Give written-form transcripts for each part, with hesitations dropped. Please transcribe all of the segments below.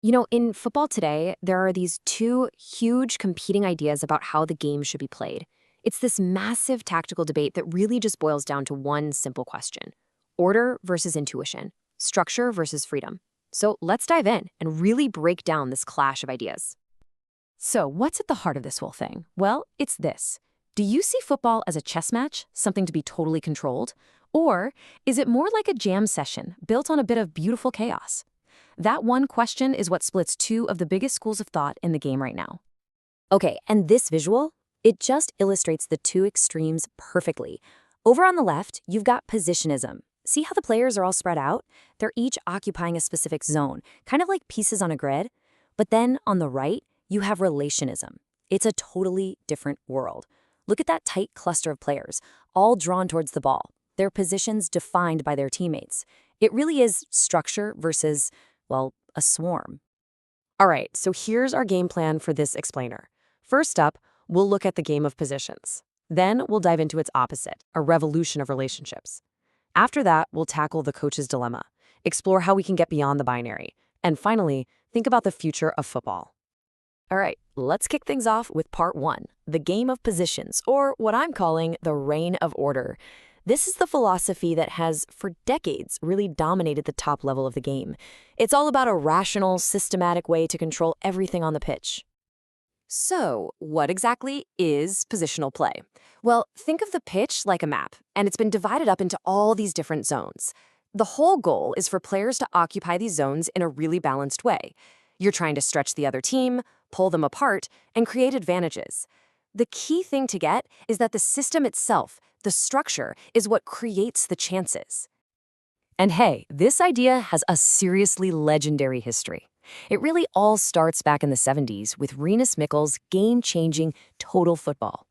In football today, there are these two huge competing ideas about how the game should be played. It's this massive tactical debate that really just boils down to one simple question: order versus intuition, structure versus freedom. So let's dive in and really break down this clash of ideas. So, what's at the heart of this whole thing? Well, it's this. Do you see football as a chess match, something to be totally controlled? Or is it more like a jam session built on a bit of beautiful chaos? That one question is what splits two of the biggest schools of thought in the game right now. Okay, and this visual, it just illustrates the two extremes perfectly. Over on the left, you've got positionism. See how the players are all spread out? They're each occupying a specific zone, kind of like pieces on a grid. But then on the right, you have relationism. It's a totally different world. Look at that tight cluster of players, all drawn towards the ball, their positions defined by their teammates. It really is structure versus, well, a swarm. All right, so here's our game plan for this explainer. First up, we'll look at the game of positions. Then we'll dive into its opposite, a revolution of relationships. After that, we'll tackle the coach's dilemma, explore how we can get beyond the binary, and finally, think about the future of football. All right, let's kick things off with part one, the game of positions, or what I'm calling the reign of order. This is the philosophy that has, for decades, really dominated the top level of the game. It's all about a rational, systematic way to control everything on the pitch. So, what exactly is positional play? Well, think of the pitch like a map, and it's been divided up into all these different zones. The whole goal is for players to occupy these zones in a really balanced way. You're trying to stretch the other team, pull them apart, and create advantages. The key thing to get is that the system itself, the structure, is what creates the chances. And hey, this idea has a seriously legendary history. It really all starts back in the 70s with Rinus Mikkel's game-changing Total Football.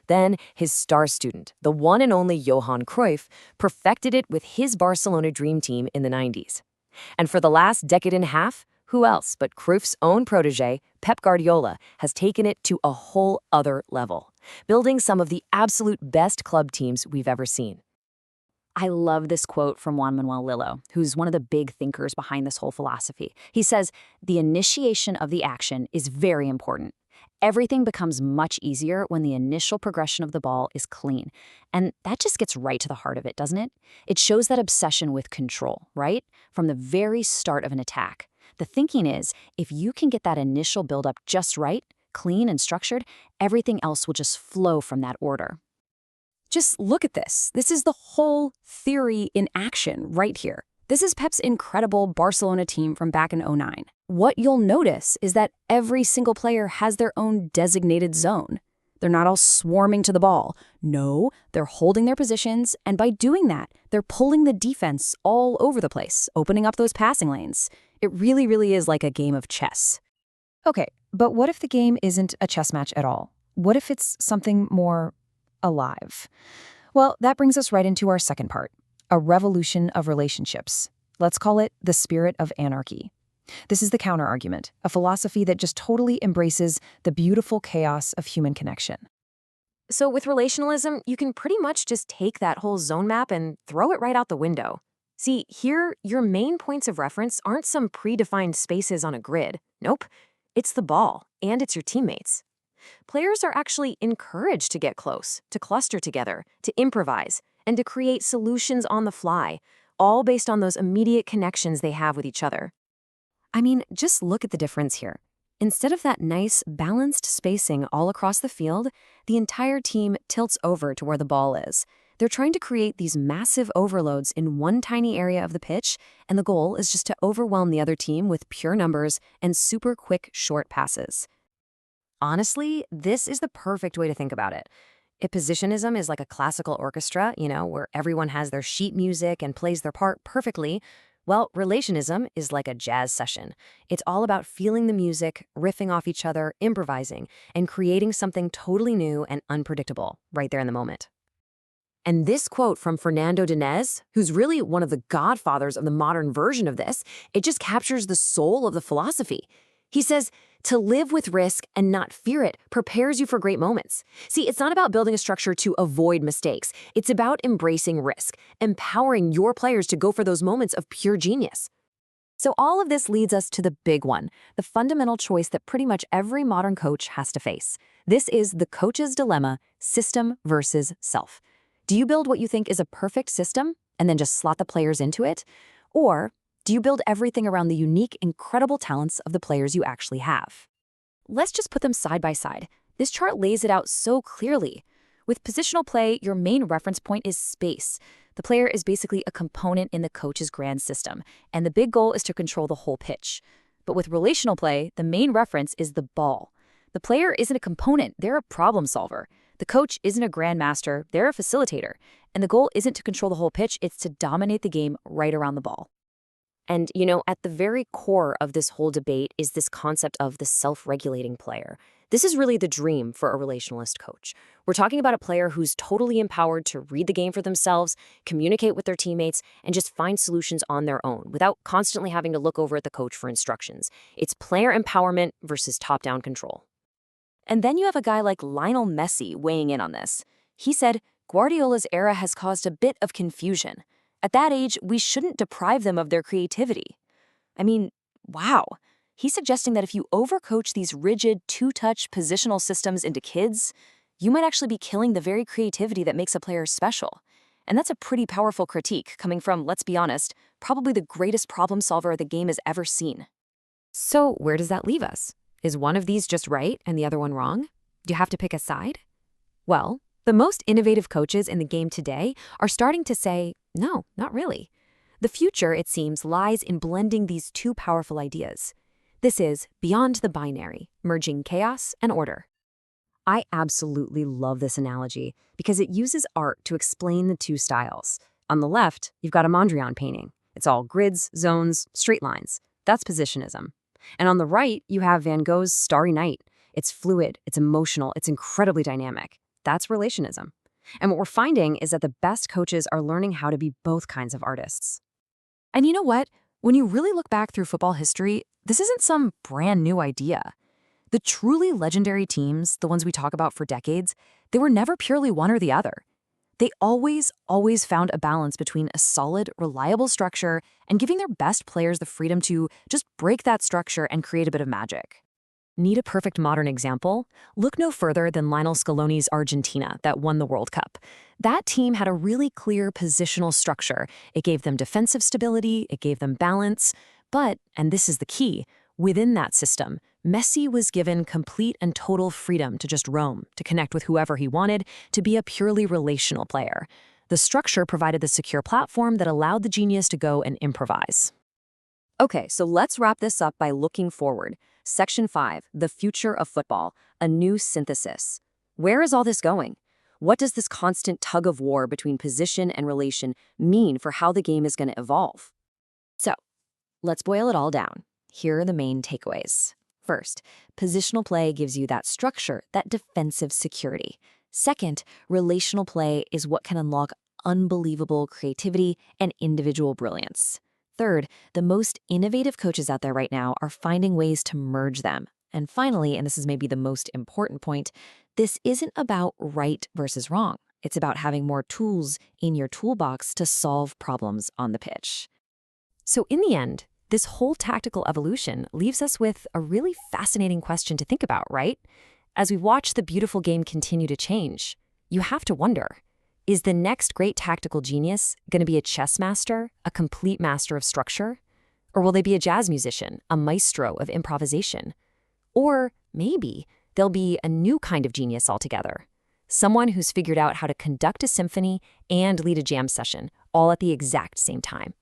Then his star student, the one and only Johan Cruyff, perfected it with his Barcelona dream team in the 90s. And for the last decade and a half, who else but Cruyff's own protege, Pep Guardiola, has taken it to a whole other level, building some of the absolute best club teams we've ever seen. I love this quote from Juan Manuel Lillo, who's one of the big thinkers behind this whole philosophy. He says, "The initiation of the action is very important. Everything becomes much easier when the initial progression of the ball is clean." And that just gets right to the heart of it, doesn't it? It shows that obsession with control, right? From the very start of an attack. The thinking is, if you can get that initial buildup just right, clean and structured, everything else will just flow from that order. Just look at this. This is the whole theory in action right here. This is Pep's incredible Barcelona team from back in '09. What you'll notice is that every single player has their own designated zone. They're not all swarming to the ball. No, they're holding their positions, and by doing that, they're pulling the defense all over the place, opening up those passing lanes. It really, really is like a game of chess. Okay, but what if the game isn't a chess match at all? What if it's something more alive? Well, that brings us right into our second part, a revolution of relationships. Let's call it the spirit of anarchy. This is the counter-argument, a philosophy that just totally embraces the beautiful chaos of human connection. So with relationalism, you can pretty much just take that whole zone map and throw it right out the window. See, here, your main points of reference aren't some predefined spaces on a grid. Nope, it's the ball, and it's your teammates. Players are actually encouraged to get close, to cluster together, to improvise, and to create solutions on the fly, all based on those immediate connections they have with each other. I mean, just look at the difference here. Instead of that nice, balanced spacing all across the field, the entire team tilts over to where the ball is. They're trying to create these massive overloads in one tiny area of the pitch, and the goal is just to overwhelm the other team with pure numbers and super quick, short passes. Honestly, this is the perfect way to think about it. If positionism is like a classical orchestra, where everyone has their sheet music and plays their part perfectly, well, relationism is like a jazz session. It's all about feeling the music, riffing off each other, improvising, and creating something totally new and unpredictable right there in the moment. And this quote from Fernando Diniz, who's really one of the godfathers of the modern version of this, it just captures the soul of the philosophy. He says, "To live with risk and not fear it prepares you for great moments." See, it's not about building a structure to avoid mistakes. It's about embracing risk, empowering your players to go for those moments of pure genius. So all of this leads us to the big one, the fundamental choice that pretty much every modern coach has to face. This is the coach's dilemma, system versus self. Do you build what you think is a perfect system and then just slot the players into it? Or do you build everything around the unique, incredible talents of the players you actually have? Let's just put them side by side. This chart lays it out so clearly. With positional play, your main reference point is space. The player is basically a component in the coach's grand system, and the big goal is to control the whole pitch. But with relational play, the main reference is the ball. The player isn't a component, they're a problem solver. The coach isn't a grandmaster, they're a facilitator. And the goal isn't to control the whole pitch, it's to dominate the game right around the ball. And, at the very core of this whole debate is this concept of the self-regulating player. This is really the dream for a relationalist coach. We're talking about a player who's totally empowered to read the game for themselves, communicate with their teammates, and just find solutions on their own without constantly having to look over at the coach for instructions. It's player empowerment versus top-down control. And then you have a guy like Lionel Messi weighing in on this. He said, Guardiola's era has caused a bit of confusion. At that age, we shouldn't deprive them of their creativity. I mean, wow. He's suggesting that if you overcoach these rigid, two-touch positional systems into kids, you might actually be killing the very creativity that makes a player special. And that's a pretty powerful critique coming from, let's be honest, probably the greatest problem solver the game has ever seen. So where does that leave us? Is one of these just right and the other one wrong? Do you have to pick a side? Well, the most innovative coaches in the game today are starting to say, no, not really. The future, it seems, lies in blending these two powerful ideas. This is beyond the binary, merging chaos and order. I absolutely love this analogy because it uses art to explain the two styles. On the left, you've got a Mondrian painting. It's all grids, zones, straight lines. That's Positionism. And on the right, you have Van Gogh's Starry Night. It's fluid, it's emotional, it's incredibly dynamic. That's Relationism. And what we're finding is that the best coaches are learning how to be both kinds of artists. And you know what? When you really look back through football history, this isn't some brand new idea. The truly legendary teams, the ones we talk about for decades, they were never purely one or the other. They always found a balance between a solid, reliable structure and giving their best players the freedom to just break that structure and create a bit of magic. Need a perfect modern example? Look no further than Lionel Scaloni's Argentina that won the World Cup. That team had a really clear positional structure. It gave them defensive stability, it gave them balance. But, and this is the key, within that system, Messi was given complete and total freedom to just roam, to connect with whoever he wanted, to be a purely relational player. The structure provided the secure platform that allowed the genius to go and improvise. Okay, so let's wrap this up by looking forward. Section 5, the future of football, a new synthesis. Where is all this going? What does this constant tug of war between position and relation mean for how the game is going to evolve? So, let's boil it all down. Here are the main takeaways. First, positional play gives you that structure, that defensive security. Second, relational play is what can unlock unbelievable creativity and individual brilliance. Third, the most innovative coaches out there right now are finding ways to merge them. And finally, and this is maybe the most important point, this isn't about right versus wrong. It's about having more tools in your toolbox to solve problems on the pitch. So in the end, this whole tactical evolution leaves us with a really fascinating question to think about, right? As we watch the beautiful game continue to change, you have to wonder, is the next great tactical genius going to be a chess master, a complete master of structure? Or will they be a jazz musician, a maestro of improvisation? Or maybe they'll be a new kind of genius altogether, someone who's figured out how to conduct a symphony and lead a jam session, all at the exact same time.